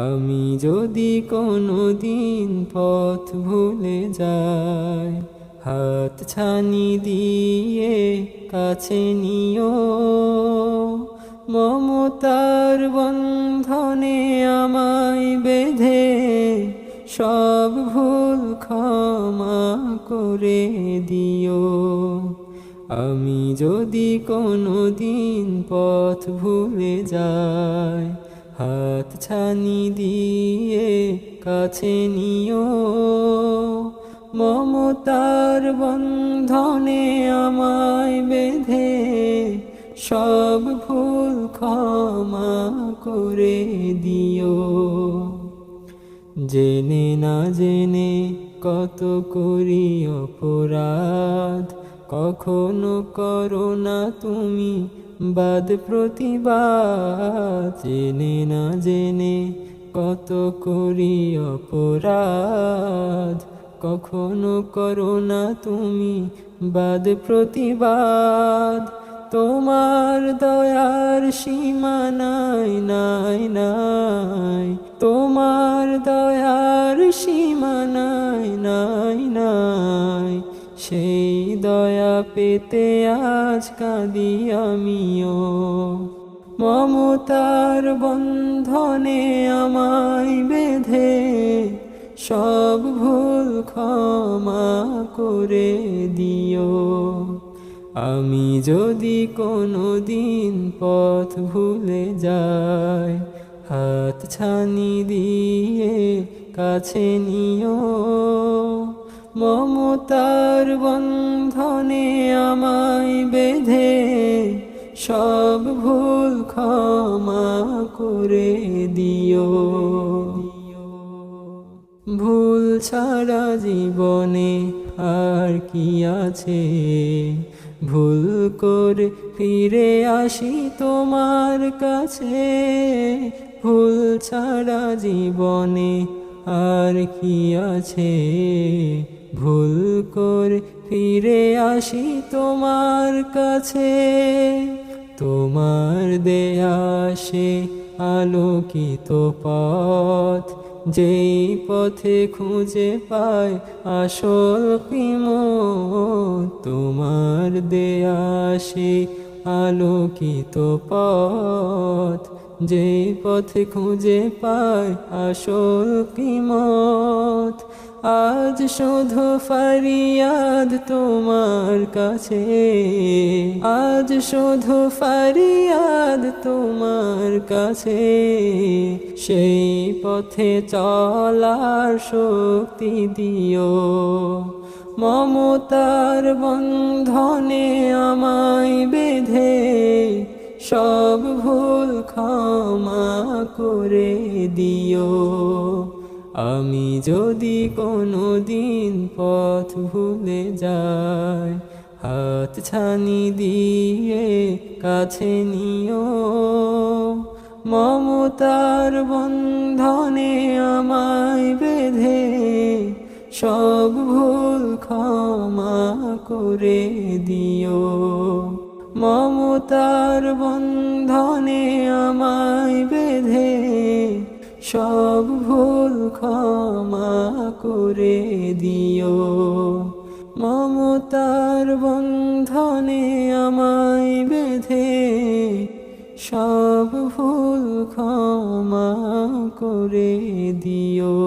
আমি যদি কোনো দিন পথ ভুলে যাই, হাত ছানি দিয়ে কাছে নিও। মমতার বন্ধনে আমায় বেঁধে সব ভুল ক্ষমা করে দিও। আমি যদি কোনো দিন পথ ভুলে যাই, হাত ছানি দিয়ে কাছে নিও। মমতার বন্ধনে আমায় বেঁধে সব ভুল ক্ষমা করে দিও। জেনে না জেনে কত করি অপরাধ, কখনো করো না তুমি বাদ প্রতিবাদ। জেনে না জেনে কত করি অপরাধ, কখনো করো না তুমি বাদ প্রতিবাদ। তোমার দয়ার সীমা নাই নাই নাই, তোমার দয়ার সীমা নাই নাই নাই। সেই দয়া পেতে আজ কাঁদি আমিও। মমতার বন্ধনে আমায় বেঁধে সব ভুল ক্ষমা করে দিও। আমি যদি কোনো দিন পথ ভুলে যাই, হাত ছানি দিয়ে কাছে নিও। মমতার বন্ধনে আমায় বেঁধে সব ভুল ক্ষমা করে দিও। ভুল ছাড়া জীবনে আর কি আছে, ভুল করে ফিরে আসি তোমার কাছে। ভুল ছাড়া জীবনে আর কি আছে, ভুল করে ফিরে আসি তোমার কাছে। তোমার দেয়া সে আলোকিত পথ, যেই পথে খুঁজে পায় আসল কিমত। তোমার দেয়া সে আলোকিত পথ, যেই পথে খুঁজে পায় আসল কিমত। আজ শুধু ফরিয়াদ তোমার কাছে, আজ শুধু ফরিয়াদ তোমার কাছে। সেই পথে চলার শক্তি দিও। মমতার বন্ধনে আমায় বেঁধে সব ভুল ক্ষমা করে দিও। আমি যদি কোনো দিন পথ ভুলে যাই, হাত ছানি দিয়ে কাছে নিও। মমতার বন্ধনে আমায় বেঁধে সব ভুল ক্ষমা করে দিও। মমতার বন্ধনে আমায় বেঁধে সব ভুল ক্ষমা করে দিও। মমতার বন্ধনে আমায় বেঁধে সব ভুল ক্ষমা করে দিও।